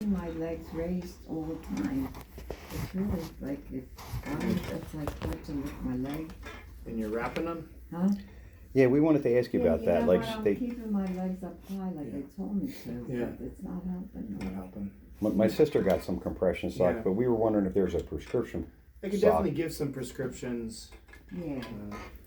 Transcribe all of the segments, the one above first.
keeping my legs raised all the time. It's really like, it's like hard to lift my leg. And you're wrapping them? Huh? Yeah, we wanted to ask you about that. Like, I'm they, keeping my legs up high like they told me to, Yeah. but it's not helping. Not helping. my sister got some compression socks, Yeah. but we were wondering if there's a prescription. I could sock. definitely give some prescriptions. Yeah.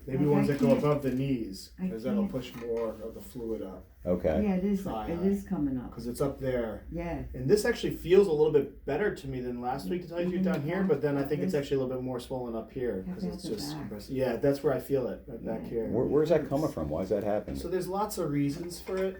Maybe Like, ones I that go can't- above the knees, I because that'll can't- push more of the fluid up. Okay. Yeah, it is. Thigh It high. is coming up. Because it's up there. Yeah. And this actually feels a little bit better to me than last week, to tell you the truth, down here, but then I think it's This- actually a little bit more swollen up here, How because about it's the just back? compressed. Yeah, that's where I feel it, right back Yeah. here. Where's that coming from? Why is that happening? So there's lots of reasons for it.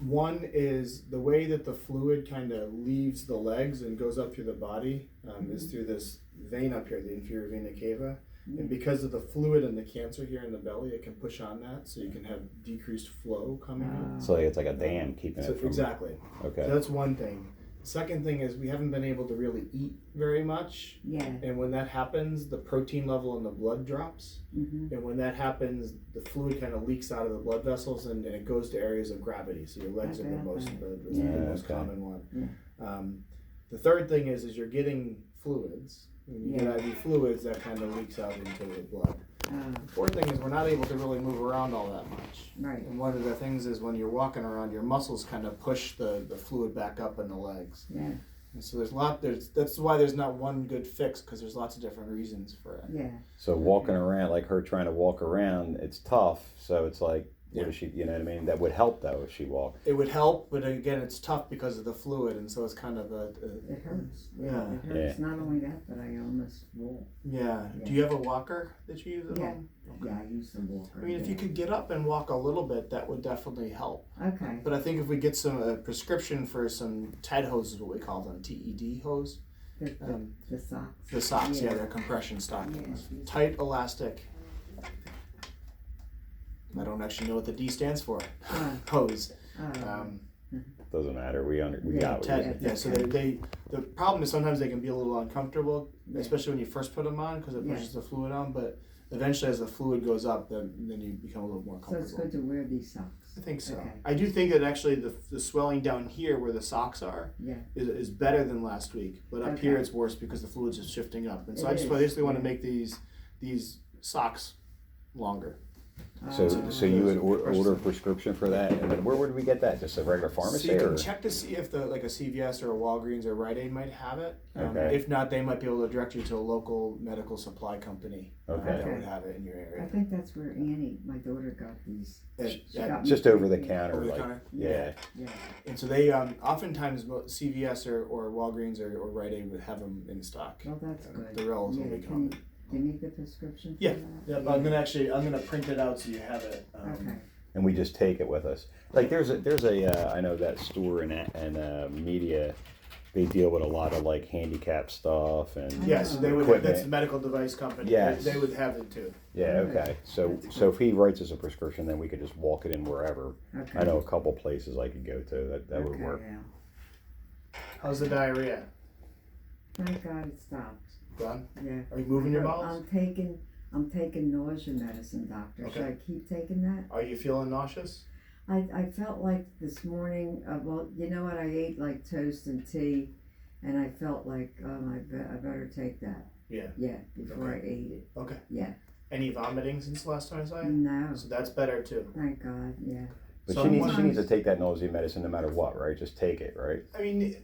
One is the way that the fluid kind of leaves the legs and goes up through the body is through this vein up here, the inferior vena cava. And because of the fluid and the cancer here in the belly, it can push on that, so you can have decreased flow coming in. So it's like a dam keeping So it from. exactly. Okay. So that's one thing. Second thing is we haven't been able to really eat very much. Yeah. And when that happens, the protein level in the blood drops. Mm-hmm. And when that happens, the fluid kind of leaks out of the blood vessels and it goes to areas of gravity. So your legs are the most, the most okay. common one. Yeah. The third thing is you're getting fluids. When you Yeah. get IV fluids, that kind of leaks out into the blood. The fourth thing is we're not able to really move around all that much. Right. And one of the things is when you're walking around, your muscles kind of push the fluid back up in the legs. Yeah. And so that's why there's not one good fix, because there's lots of different reasons for it. Yeah. So walking around, like her trying to walk around, it's tough. So it's like, what Yeah. does she? You know what I mean? That would help though if she walked. It would help, but again, it's tough because of the fluid, and so it's kind of It hurts. Yeah. It hurts. Not only that, but I almost walk. yeah. Yeah. Do you have a walker that you use at Yeah. home? Yeah, I use the walker. I mean, if you yeah. could get up and walk a little bit, that would definitely help. Okay. But I think if we get a prescription for some TED hoses, what we call them, TED hose, The socks. the socks, yeah, Yeah. they're compression stockings, Yeah. tight, elastic. I don't actually know what the D stands for. Hose. Um, Doesn't matter. We Yeah, got what TED, you yeah. So the problem is sometimes they can be a little uncomfortable, Yeah. especially when you first put them on, because it Yeah. pushes the fluid on. But eventually, as the fluid goes up, then you become a little more So it's comfortable. good to wear these socks. I think so. Okay. I do think that actually the swelling down here where the socks are Yeah. is better than last week, but up here Okay. it's worse because the fluid's just shifting up. And so It I just is, basically want to yeah. make these socks longer. So you would order a Prescription. prescription for that, and then where would we get that? Just a regular pharmacy, So you or can check to see if like a CVS or a Walgreens or Rite Aid might have it. Okay. If not, they might be able to direct you to a local medical supply company Okay. that Okay. would have it in your I area. think that's where Annie, my daughter, got these. She got me just over the these. counter, Over the like counter? yeah. Yeah. And so they oftentimes CVS or Walgreens or Rite Aid would have them in stock. Well, that's good. They're relatively Yeah, common. Do you need the prescription for Yeah. that? Yep, I'm gonna print it out so you have it. Okay. And we just take it with us. Like there's a I know that store and media, they deal with a lot of like handicap stuff and Yes, they would. Equipment. That's the medical device company. Yes. They would have it too. yeah, Okay. okay. So That's so if he writes us a prescription, then we could just walk it in wherever. Okay. I know a couple places I could go to that would Okay, work. yeah. How's the diarrhea? Thank God it stopped. Done? Yeah. Are you moving your bowels? I'm taking nausea medicine, doctor. Should Okay. I keep taking that? Are you feeling nauseous? I felt like this morning, well, you know what, I ate like toast and tea, and I felt like, I better take that. Yeah. Yeah, before Okay. I ate it. Okay. Yeah. Any vomiting since the last time I saw you? No, So that's better too. thank God, yeah. But So she needs sometimes- to take that nausea medicine no matter what, right? Just take it, right? I mean,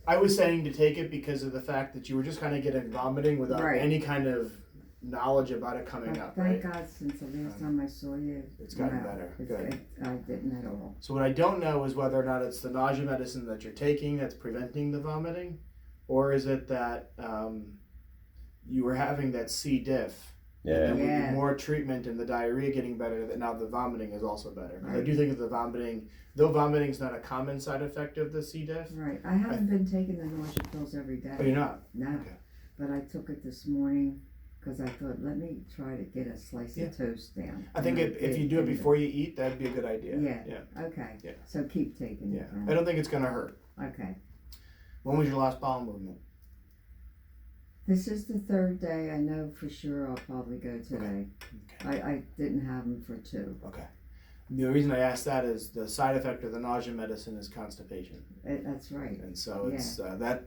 I was saying to take it because of the fact that you were just kind of getting vomiting without Right. any kind of knowledge about it coming But up, thank right? God since the last time I saw you. It's gotten no, better. it's- Good. I didn't at all. So what I don't know is whether or not it's the nausea medicine that you're taking that's preventing the vomiting, or is it that you were having that C. diff, Yeah. and with Yeah. more treatment and the diarrhea getting better, that now the vomiting is also better. 'Cause I Right. do think that the vomiting, though vomiting is not a common side effect of the C. diff. Right, I haven't been taking the nausea pills every day. Oh, you're not? No, Okay. but I took it this morning because I thought, let me try to get a slice Yeah. of toast down. I think And if you did, do it and before you eat, that'd be a good idea. Yeah. Yeah. Okay. Yeah. So keep taking Yeah. it. then. I don't think it's gonna hurt. Okay. When was your last bowel movement? This is the third day. I know for sure I'll probably go today. Okay. I didn't have them for 2. Okay. The reason I asked that is the side effect of the nausea medicine is constipation, That's right. and so it's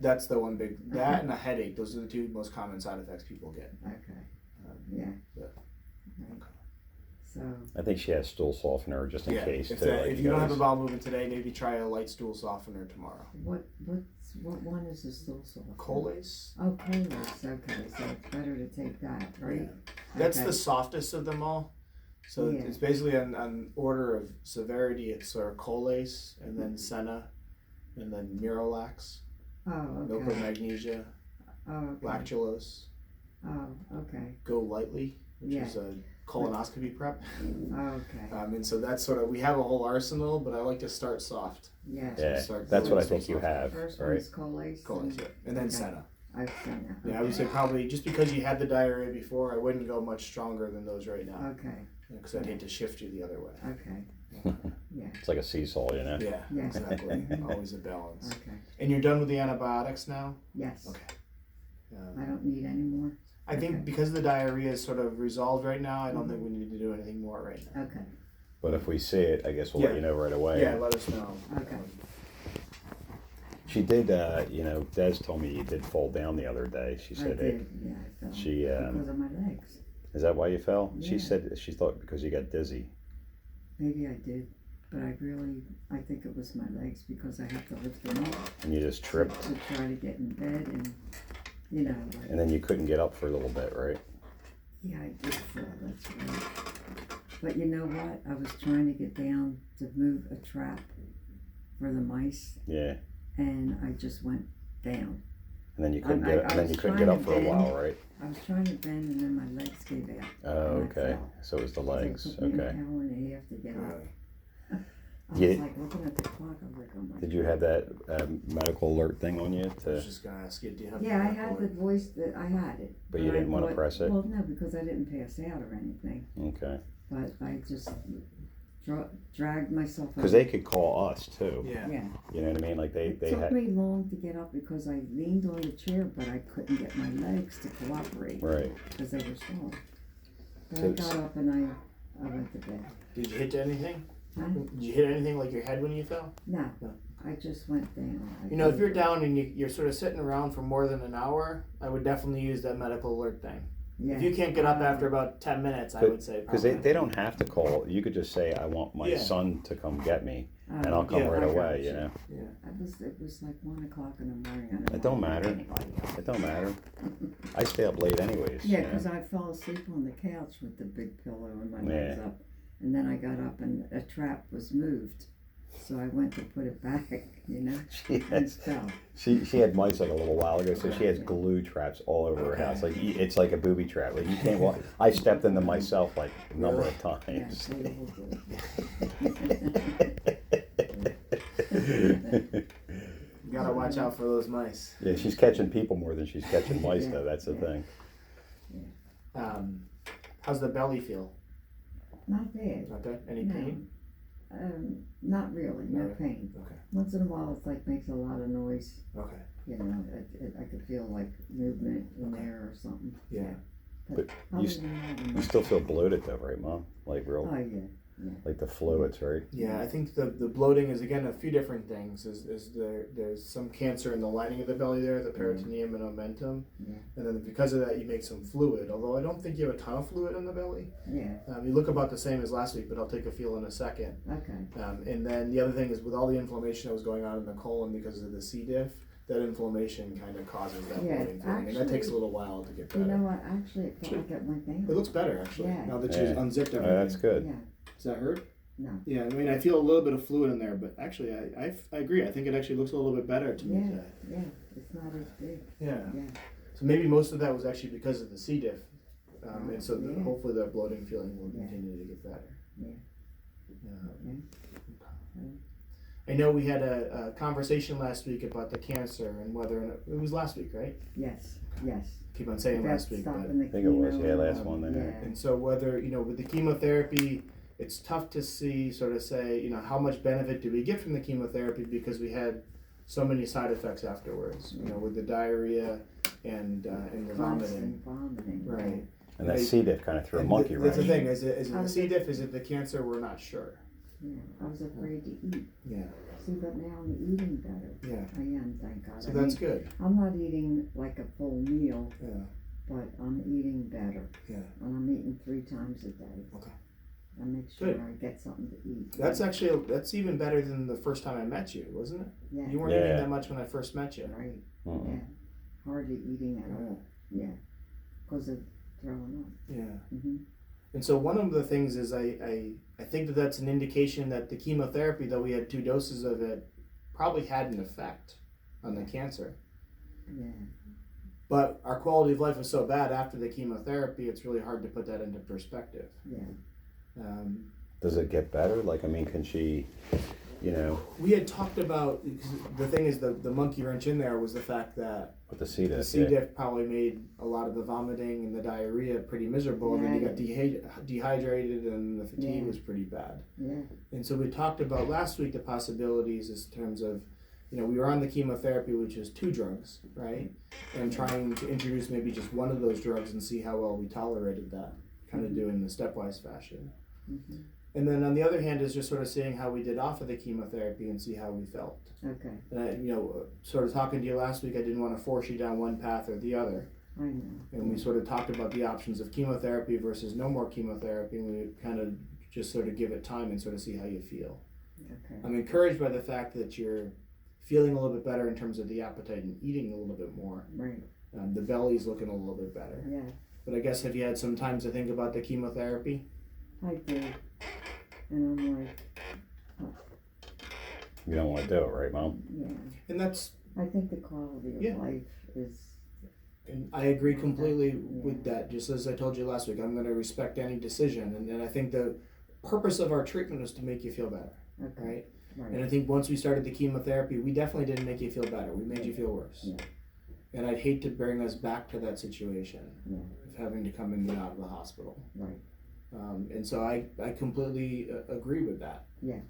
that's the one big that and a headache. Those are the two most common side effects people get. Okay. Um, Yeah. Yeah. Right. Okay. So, I think she has stool softener just in case. If, too, like if you don't have a guys. bowel movement today, maybe try a light stool softener tomorrow. what one is the stool softener? Colace. Oh, Colace. Okay, so it's better to take that, right? Yeah. That's Okay. the softest of them all. So Yeah. it's basically on order of severity. It's sort of Colace, and then Senna, and then Miralax, Oh, Milk of okay. Magnesia, Oh, okay. Lactulose, Oh, okay. Go Lightly, which Yeah. is a colonoscopy prep. Okay. And so that's sort of, we have a whole arsenal, but I like to start soft. Yeah. Yeah, Start that's what I going think you soft. have, First right? one's Colace. Colace, yeah. And then Okay. Senna. I've seen that. Yeah, I would say probably just because you had the diarrhea before, I wouldn't go much stronger than those right now. Okay. Because I'd hate to shift you the other way. Okay. Yeah. It's like a seesaw, you know. Yeah, Yeah. exactly. Always a balance. Okay. And you're done with the antibiotics now? Yes. Okay. I don't need any more. I think Okay. because the diarrhea is sort of resolved right now, I don't think we need to do anything more right now. Okay. But if we see it, I guess we'll let Yeah. you know right away. Yeah, let us know. Okay. She did, Des told me you did fall down the other day. She I said, did. Yeah, I fell. she, because of my legs. is that why you fell? She Yeah. said she thought because you got dizzy. Maybe I did, but I think it was my legs because I have to lift them up And you just tripped. to try to get in bed and, you know, like, And then you couldn't get up for a little bit, right? yeah, I did fall, that's right. But you know what? I was trying to get down to move a trap for the mice Yeah. and I just went down. And then you couldn't I get, and then was you couldn't trying get up to for a bend. while, right? I was trying to bend and then my legs gave out. Oh, And I okay. fell. So it was the So it legs. took me an Okay. hour and a half to get up. Really? I Yeah. was like looking at the clock, I was like, oh my Did you have that medical alert thing on you? I was To, just going to ask you, do you have Yeah, I medical had the voice that I had it. But you didn't I wanna thought- press it? Well, no, because I didn't pass out or anything. okay. But I just dragged myself Because up. they could call us too. Yeah. Yeah. You know what I mean? Like It they took had. me long to get up because I leaned on the chair, but I couldn't get my legs to cooperate Right. because they were strong. But So I it's- got up and I went to bed. Did you hit anything? Huh? Did you hit anything like your head when you fell? No, No. I just went down. You know, if you're down and you're sort of sitting around for more than an hour, I would definitely use that medical alert thing. Yeah. If you can't get up after about 10 minutes, I But- would say Because probably. they don't have to call. You could just say, I want my Yeah. son to come get me. And Oh, I'll come Yeah, right I got away, you. you know? Yeah. It was like 1 o'clock in the morning. I didn't It don't wanna matter. wake anybody up. It don't matter. I stay up late anyways. Yeah, you know? because I fell asleep on the couch with the big pillow and my legs Yeah. up. And then I got up and a trap was moved. So I went to put it back, you know, She and has, fell. she had mice like a little while ago, so she has glue traps all over her house. Like it's like a booby trap. Like you can't walk. I stepped in them myself like a number of Yeah, times. so the whole deal. You gotta watch out for those mice. Yeah, she's catching people more than she's catching mice, Yeah, though. That's the yeah. thing. How's the belly feel? Not bad. Not that? Any No. pain? Not really, no Alright. pain. Okay. Once in a while it's like makes a lot of noise, Okay. you know, I could feel like movement in there or something. Yeah. But Other you, than that, I'm you not- still feel bloated though, right, Mom? Like real, Oh, yeah. like the fluids, right? Yeah, I think the bloating is again a few different things. There's some cancer in the lining of the belly there, the peritoneum and omentum, Yeah. and then because of that you make some fluid. Although I don't think you have a ton of fluid in the belly. Yeah, You look about the same as last week, but I'll take a feel in a second. okay. And then the other thing is with all the inflammation that was going on in the colon because of the C. diff, that inflammation kind of causes that Yeah, bloating feeling, and that takes a little while to get You better. know what, actually it felt like it went down. It looks better actually Yeah. now that Yeah. she's unzipped Oh, everything. that's good. Yeah, Does that hurt? no. Yeah, I mean, I feel a little bit of fluid in there, but actually, I agree. I think it actually looks a little bit better to me Yeah, today. yeah, it's not as big. Yeah. Yeah. So maybe most of that was actually because of the C. diff. And so Yeah. hopefully that bloating feeling will Yeah. continue to get better. Yeah. Yeah. Okay. I know we had a conversation last week about the cancer and whether or not, it was last week, right? Yes, yes. Keep on saying About last week, but stopping the I think it was, chemo yeah, and- last one there. Yeah. and so whether, with the chemotherapy, it's tough to see, sort of say, how much benefit do we get from the chemotherapy because we had so many side effects afterwards, with the diarrhea and the vomiting. Constant vomiting. Right. And that C. diff kind of threw a And monkey that's the wrench. thing, is it the C. diff, is it the cancer? We're not sure. Yeah, I was afraid to eat. Yeah. See, but now I'm eating better. Yeah. I am, thank God. So I that's mean, good. I'm not eating like a full meal, Yeah. but I'm eating better. Yeah. And I'm eating 3 times a day. Okay. I make sure Good. I get something to eat. That's even better than the first time I met you, wasn't it? Yeah, You weren't Yeah. eating that much when I first met you. right. Mm. Yeah. Hardly eating at all. Yeah. Because of throwing up. Yeah. hmm And so one of the things is I think that that's an indication that the chemotherapy, though we had 2 doses of it, probably had an effect on the cancer. Yeah. But our quality of life was so bad after the chemotherapy, it's really hard to put that into perspective. Yeah. Does it get better? Like, I mean, can she, you know, We had talked about, because the thing is, the monkey wrench in there was the fact that with the C. the diff? C. Yeah. diff probably made a lot of the vomiting and the diarrhea pretty miserable, and then you got dehydrated and the fatigue Yeah. was pretty bad. Yeah. And so we talked about last week the possibilities in terms of, we were on the chemotherapy, which is 2 drugs, right? And trying to introduce maybe just one of those drugs and see how well we tolerated that, kind of doing the stepwise fashion. hmm And then on the other hand is just sort of seeing how we did off of the chemotherapy and see how we felt. Okay. And I, sort of talking to you last week, I didn't want to force you down one path or the other. I know. And we sort of talked about the options of chemotherapy versus no more chemotherapy, and we kind of just sort of give it time and sort of see how you feel. Okay. I'm encouraged by the fact that you're feeling a little bit better in terms of the appetite and eating a little bit more. Right. The belly's looking a little bit better. Yeah. But I guess, have you had some time to think about the chemotherapy? I do. And I'm like, You don't want to do it, right, Mom? yeah. And that's, I think the quality of Yeah. life is. and I agree completely Yeah. with that. Just as I told you last week, I'm going to respect any decision. And I think the purpose of our treatment is to make you feel better, Okay. right? Right. And I think once we started the chemotherapy, we definitely didn't make you feel better. We made you feel worse. Yeah. And I'd hate to bring us back to that situation Yeah. of having to come in and out of the hospital. Right. And so I completely agree with that. Yeah.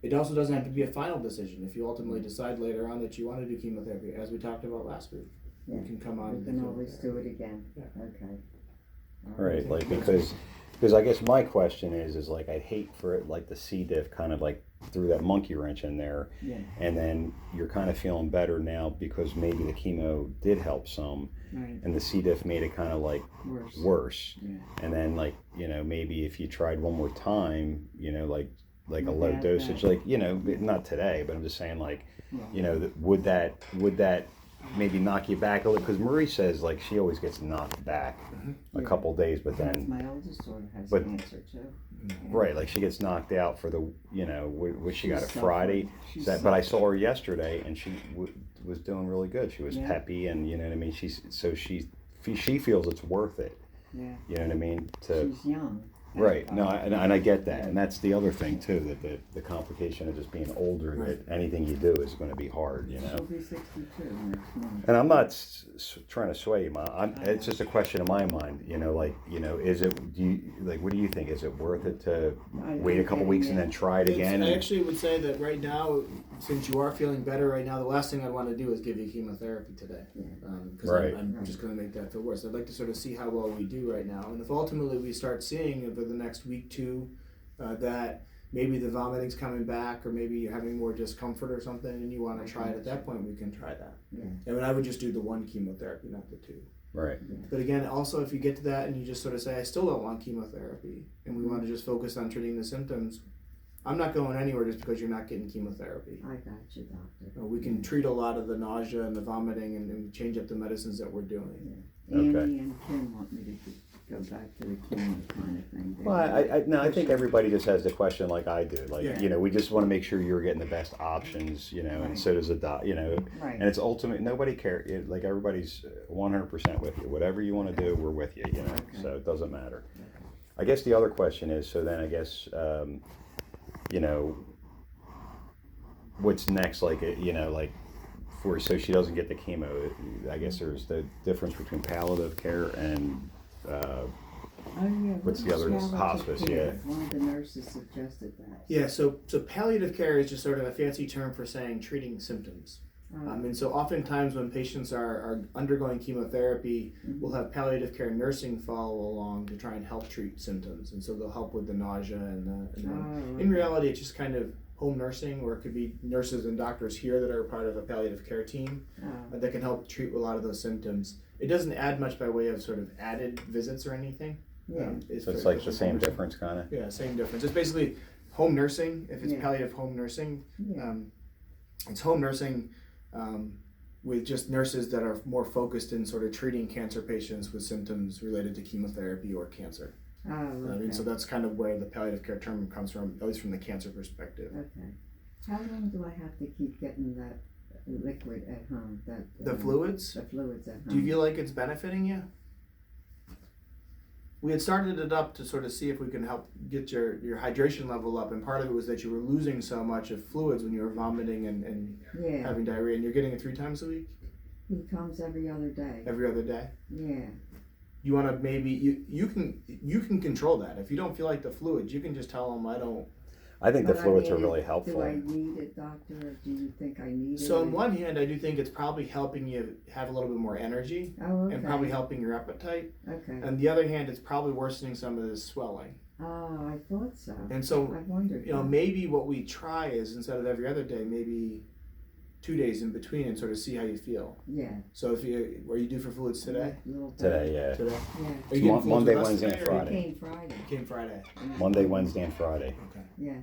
It also doesn't have to be a final decision. If you ultimately decide later on that you want to do chemotherapy, as we talked about last week, Yeah. you can come on We and do can always do chemotherapy. it again. Yeah. Okay. All Right, like because I guess my question is like I'd hate for it like the C. diff kind of like threw that monkey wrench in there, Yeah. and then you're kind of feeling better now because maybe the chemo did help some, Right. and the C. diff made it kind of like Worse. worse, Yeah. and then like maybe if you tried one more time, like a Not low bad, dosage, bad. like not today, but I'm just saying like Well, would that maybe knock you back a little? Because Marie says like she always gets knocked back a Yeah. couple days, but that's then my oldest daughter has but- cancer too. right, like she gets knocked out for the what she got She's a Friday. She's But I saw her yesterday, and she was doing really good. She was Yeah. peppy, and you know what I mean. She feels it's worth it. Yeah. You know what I mean? To She's young. right. No, and I get that, and that's the other thing too. That the complication of just being older. Right. That anything you do is going to be hard. You know. She'll be 62 next month. And I'm not trying to sway you, Mom. It's just a question in my mind. Is it? What do you think? Is it worth it to wait a couple weeks and then try it again? I actually would say that right now, since you are feeling better right now, the last thing I'd want to do is give you chemotherapy today. Yeah. Because Right. I'm just going to make that feel worse. I'd like to sort of see how well we do right now. And if ultimately we start seeing over the next week, 2, that maybe the vomiting's coming back, or maybe you're having more discomfort or something, and you want to try it at that point, we can try that. Yeah. And I would just do the 1 chemotherapy, not the 2. Right. But again, also if you get to that and you just sort of say, I still don't want chemotherapy, and we want to just focus on treating the symptoms, I'm not going anywhere just because you're not getting chemotherapy. I got you, doctor. We can treat a lot of the nausea and the vomiting and change up the medicines that we're doing. Okay. Annie and Kim want me to go back to the chemo kind of thing. Well, I think everybody just has the question like I do. Like, Yeah. we just want to make sure you're getting the best options, and Right. so does the doc, Right. and it's ultimate. Nobody cares. Like, everybody's 100% with you. Whatever you want to do, we're with you, so it doesn't matter. I guess the other question is, so then I guess, what's next? Like, so she doesn't get the chemo. I guess there's the difference between palliative care and, Oh, yeah. what's the other- palliative hospice, care. yeah. One of the nurses suggested that. Yeah, so palliative care is just sort of a fancy term for saying treating symptoms. And so oftentimes when patients are undergoing chemotherapy, we'll have palliative care nursing follow along to try and help treat symptoms. And so they'll help with the nausea in reality, it's just kind of home nursing, or it could be nurses and doctors here that are part of a palliative care team that can help treat a lot of those symptoms. It doesn't add much by way of sort of added visits or anything. Yeah. So it's like the same difference, kind of. Yeah, same difference. It's basically home nursing. If it's Yeah. palliative home nursing, Yeah. it's home nursing with just nurses that are more focused in sort of treating cancer patients with symptoms related to chemotherapy or cancer. Oh, okay. I mean, so that's kind of where the palliative care term comes from, at least from the cancer perspective. Okay. How long do I have to keep getting that liquid at home? The fluids? The fluids at home. Do you feel like it's benefiting you? We had started it up to sort of see if we can help get your hydration level up, and part of it was that you were losing so much of fluids when you were vomiting and Yeah. having diarrhea, and you're getting it 3 times a week? He comes every other day. Every other day? Yeah. You want to maybe, you can control that. If you don't feel like the fluids, you can just tell them I don't. I think the But I fluids are mean, really Do helpful. I need it, doctor, or do you think I need it? So on one hand, I do think it's probably helping you have a little bit more energy Oh, okay. and probably helping your appetite. Okay. On the other hand, it's probably worsening some of this swelling. Oh, I thought so. And so, I wondered. you know, maybe what we try is instead of every other day, maybe 2 days in between and sort of see how you feel. Yeah. So if you, were you due for fluids today? A little bit. Today, yeah. Today? Yeah. Are you It's getting fluids Monday, with us Wednesday, today, and or you Friday. Came Friday. Came Friday. Monday, Wednesday, and Friday. Okay. Yeah.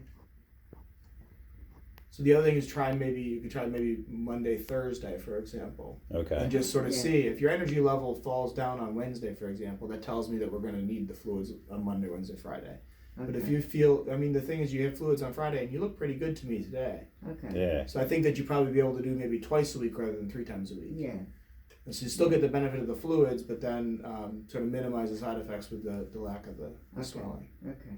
So the other thing is you could try maybe Monday, Thursday, for example. Okay. And just sort of Yeah. see if your energy level falls down on Wednesday, for example, that tells me that we're going to need the fluids on Monday, Wednesday, Friday. But if Okay. you feel, I mean, the thing is you have fluids on Friday and you look pretty good to me today. Okay. Yeah. So I think that you probably be able to do maybe twice a week rather than 3 times a week. Yeah. And so you still get the benefit of the fluids, but then sort of minimize the side effects with the lack of the Okay. swelling. Okay.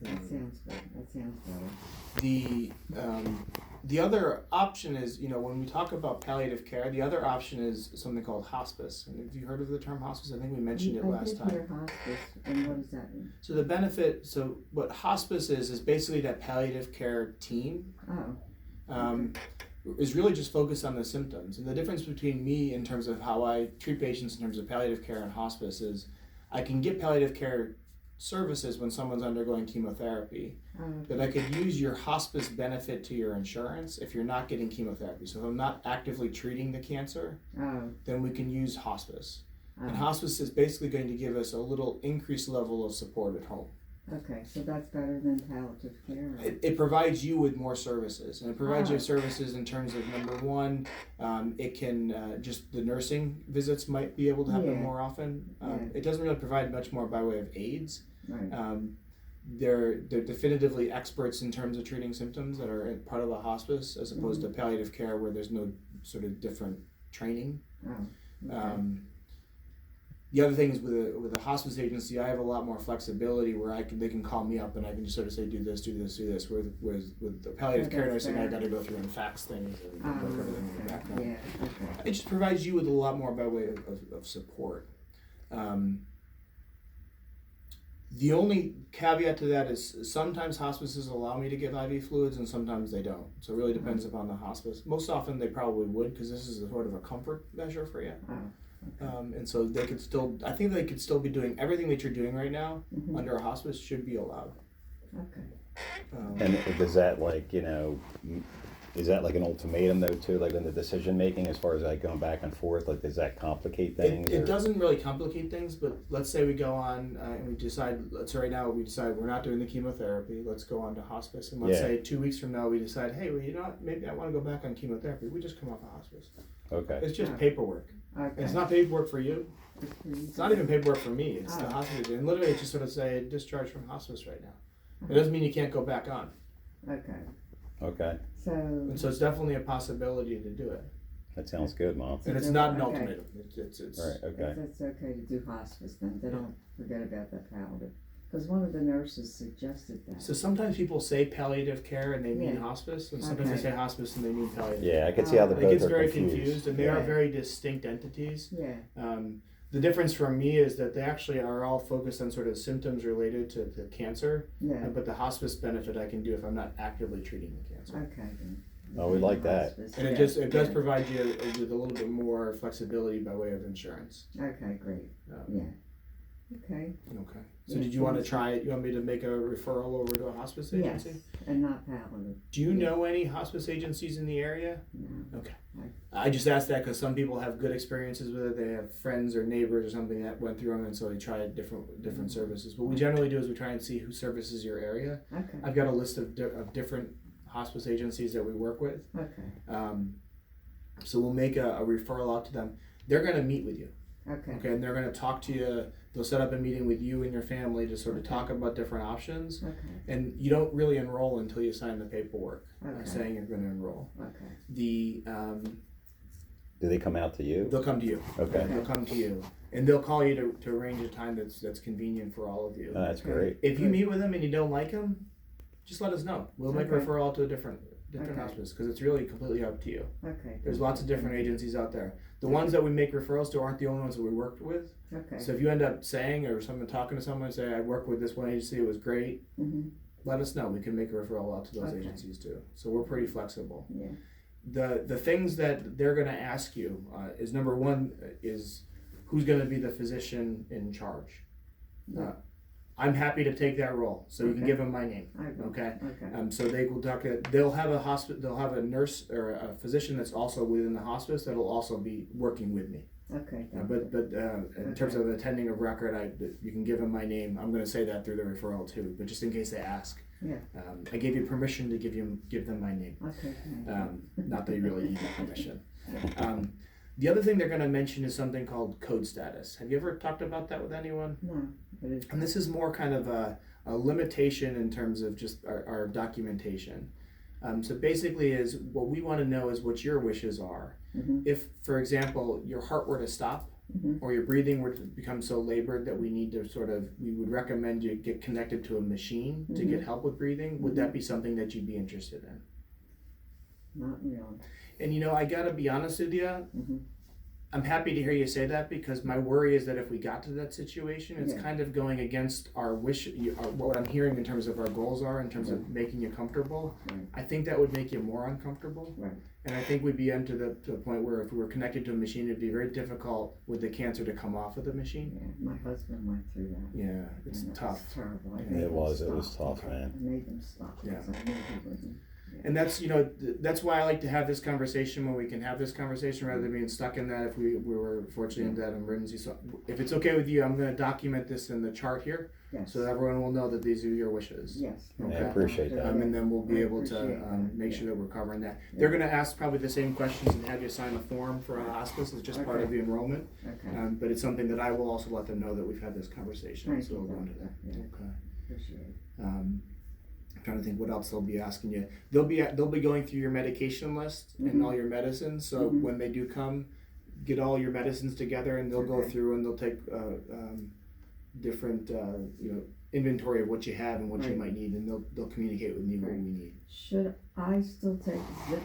That sounds good. That sounds better. The other option is, you know, when we talk about palliative care, the other option is something called hospice. And have you heard of the term hospice? I think we mentioned it last I did hear time. hospice, and what does that mean? So the benefit, so what hospice is basically that palliative care team Oh. is really just focused on the symptoms. And the difference between me in terms of how I treat patients in terms of palliative care and hospice is I can get palliative care services when someone's undergoing chemotherapy, but I could use your hospice benefit to your insurance if you're not getting chemotherapy. So if I'm not actively treating the cancer, Oh. then we can use hospice. And Oh. hospice is basically going to give us a little increased level of support at home. Okay, so that's better than palliative care. It provides you with more services, and it provides you Ah. services in terms of number one, it can just the nursing visits might be able to happen Yeah. more often. Yeah. It doesn't really provide much more by way of aids. Right. They're definitively experts in terms of treating symptoms that are part of the hospice, as opposed to palliative care where there's no sort of different training. Oh. Okay. The other thing is with a hospice agency, I have a lot more flexibility where they can call me up and I can just sort of say do this. Whereas with the palliative Oh, care that's nursing, I fair. got to go through and fax things and Oh, work everything in the okay. background. Yeah. Okay. It just provides you with a lot more by way of support. The only caveat to that is sometimes hospices allow me to give IV fluids and sometimes they don't. So it really depends upon the hospice. Most often they probably would because this is a sort of a comfort measure for you. Oh. And so they could still, I think they could still be doing everything that you're doing right now Mhm. under a hospice should be allowed. Okay. And does that, like, you know, is that like an ultimatum though too, like in the decision making as far as like going back and forth? Like, does that complicate things? It or- doesn't really complicate things, but let's say we go on and we decide, right now we decide we're not doing the chemotherapy, let's go on to hospice. And let's Yeah. say 2 weeks from now we decide, hey, well, you know what, maybe I want to go back on chemotherapy. We just come off of hospice. Okay. It's just Oh. paperwork. Okay. It's not paperwork for you. It's not even paperwork for me. It's the Oh. hospice. And literally it's just sort of say discharge from hospice right now. It doesn't mean you can't go back on. Okay. Okay. So. And so it's definitely a possibility to do it. That sounds good, Mom. And it's not an Okay. ultimatum. It's All right. Okay. It's okay to do hospice then. They don't forget about that palliative. Because one of the nurses suggested that. So sometimes people say palliative care and they mean Yeah. hospice, and sometimes Okay. they say hospice and they mean palliative. Yeah, I can see how the It both gets are very confused. confused, and they are Yeah. very distinct entities. Yeah. The difference for me is that they actually are all focused on sort of symptoms related to cancer, Yeah. but the hospice benefit I can do if I'm not actively treating the cancer. Okay then. Oh, we like that. Hospice, And yeah, it does yeah. provide you with a little bit more flexibility by way of insurance. Okay, great, Um, yeah. Okay, Okay. So Yeah, did you want to thanks. try it? You want me to make a referral over to a hospice yes, agency? and not palliative, Do you Yeah. know any hospice agencies in the area? no. I just asked that because some people have good experiences with it. They have friends or neighbors or something that went through them, and so they tried different services. What we generally do is we try and see who services your area. Okay, I've got a list of different hospice agencies that we work with. okay, So we'll make a referral out to them. They're going to meet with you, okay, okay, and they're going to talk to you. They'll set up a meeting with you and your family to sort of talk about different options. okay, And you don't really enroll until you sign the paperwork okay, saying you're going to enroll. okay, The Do they come out to you? they'll come to you. Okay. They'll come to you, and they'll call you to arrange a time that's convenient for all of you. Oh, that's great. If you meet with them and you don't like them, just let us know. We'll make a Okay. referral to a different Okay. hospice because it's really completely up to you. okay. There's lots of different agencies out there. The ones that we make referrals to aren't the only ones that we worked with. Okay, So if you end up saying or someone talking to someone say I worked with this one agency, it was great. mm-hmm, Let us know. We can make a referral out to those Okay. agencies too. So we're pretty flexible. yeah, The things that they're going to ask you is number one is who's going to be the physician in charge. Yeah. I'm happy to take that role, so you can Okay. give them my name. I will, Okay. okay, So they will talk. They'll have they'll have a nurse or a physician that's also within the hospice that'll also be working with me. okay, In terms of attending of record, you can give them my name. I'm going to say that through the referral too, but just in case they ask. Yeah. I gave you permission to give them my name. okay, thank you. Not that you really need that permission. The other thing they're going to mention is something called code status. Have you ever talked about that with anyone? No, but it's, And this is more kind of a limitation in terms of just our documentation. So basically is what we want to know is what your wishes are. Mhm. If, for example, your heart were to stop Mhm. or your breathing were to become so labored that we need to we would recommend you get connected to a machine to get help with breathing, would that be something that you'd be interested in? not real, And I gotta be honest with you, Mhm. I'm happy to hear you say that because my worry is that if we got to that situation, it's Yeah. kind of going against our what I'm hearing in terms of our goals are, in terms of making you comfortable. Right. I think that would make you more uncomfortable. Right. And I think we'd be into to the point where if we were connected to a machine, it'd be very difficult with the cancer to come off of the machine. Yeah, my husband went through that. Yeah, it's and tough. was terrible. I It made him was stop. tough, man. I made them stop. Yeah. because I knew he wouldn't. And that's that's why I like to have this conversation when we can have this conversation rather than being stuck in that if we were fortunately in that emergency. So if it's okay with you, I'm going to document this in the chart here Yes. so that everyone will know that these are your wishes. Yes. Okay. I appreciate that. And then we'll be I able to appreciate that, make yeah. sure that we're covering that. Yeah. They're going to ask probably the same questions and have you sign a form for a hospice. It's just part of Okay. the enrollment. Okay. But it's something that I will also let them know that we've had this conversation. Thank So you, we'll go into that. Doctor. Yeah. Okay. Appreciate it. I'm trying to think what else they'll be asking you. They'll be going through your medication list and Mhm. all your medicines. So Mhm. when they do come, get all your medicines together, and they'll go Okay. through and they'll take different inventory of what you have and what you Right. might need, and they'll communicate with me what Right. we need. Should I still take Zip?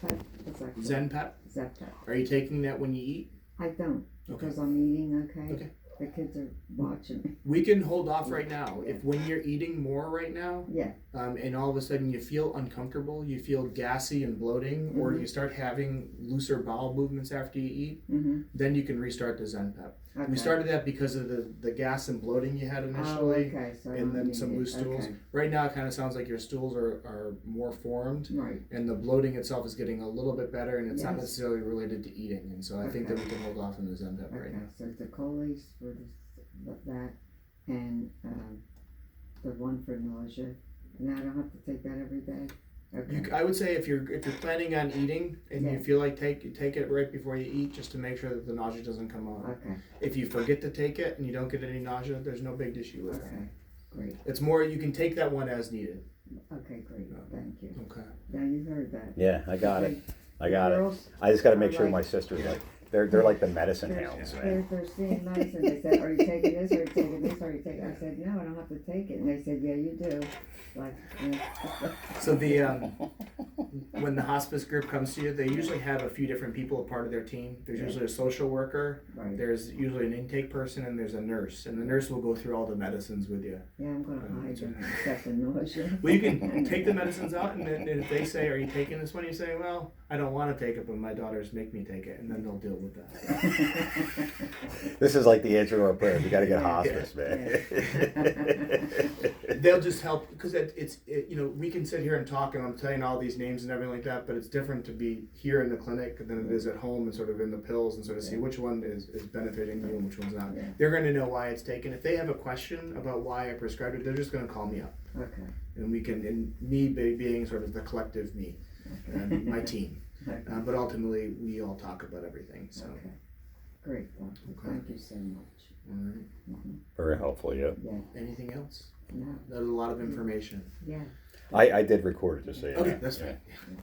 What's that called? ZenPep, Zeptep. are you taking that when you eat? I don't Okay. because I'm eating okay. Okay. The kids are watching me. We can hold off right now. If when you're eating more right now, Yeah. and all of a sudden you feel uncomfortable, you feel gassy and bloating, or Mhm. you start having looser bowel movements after you eat, Mm-hmm. then you can restart the ZenPep. Okay. We started that because of the gas and bloating you had Oh, initially, okay. So I and don't then need some it. loose stools. Okay. Right now, it kind of sounds like your stools are more formed, Right. and the bloating itself is getting a little bit better, and it's not Yes. necessarily related to eating. And so I think that we can hold off on the ZenPep right Okay. now. So the Coley's for that, and the one for nausea. Now I don't have to take that every day. Okay. I would say if you're planning on eating and you Yeah. feel like take it right before you eat, just to make sure that the nausea doesn't come on. Okay. If you forget to take it and you don't get any nausea, there's no big issue with that. Okay. Great. It's more you can take that one as needed. Okay. Great. Thank you. Okay. Now you heard that. Yeah, I got it. I got it. Girls, I just got to make are sure like- my sister's like they're like the medicine They're, hounds, man. they're seeing medicine. They said, "Are you taking this? Are you taking this? Are you taking?" I said, "No, I don't have to take it." And they said, "Yeah, you do." Like, So the when the hospice group comes to you, they usually have a few different people a part of their team. There's usually a social worker, Right. there's usually an intake person, and there's a nurse. And the nurse will go through all the medicines with you. Yeah, I'm gonna hide them, except the nausea. Well, you can take the medicines out, and then if they say, "Are you taking this one?" You say, "Well, I don't want to take it, but my daughters make me take it," and then they'll deal with that. This is like the answer to our prayer. You got to get hospice, man. They'll just help because we can sit here and talk, and I'm telling all these names and everything like that, but it's different to be here in the clinic than it is at home and sort of in the pills and sort of see which one is benefiting you and which one's not. Yeah. They're going to know why it's taken. If they have a question about why I prescribed it, they're just going to call me up, Okay, and we can, and me being sort of the collective me, and my team. okay, But ultimately, we all talk about everything. So, okay. Great, well, thank you so much. all right. Very helpful, yeah. Yeah, Anything else? no, That was a lot of information. yeah. I did record it, just so you know. Okay, that's Yeah. fine.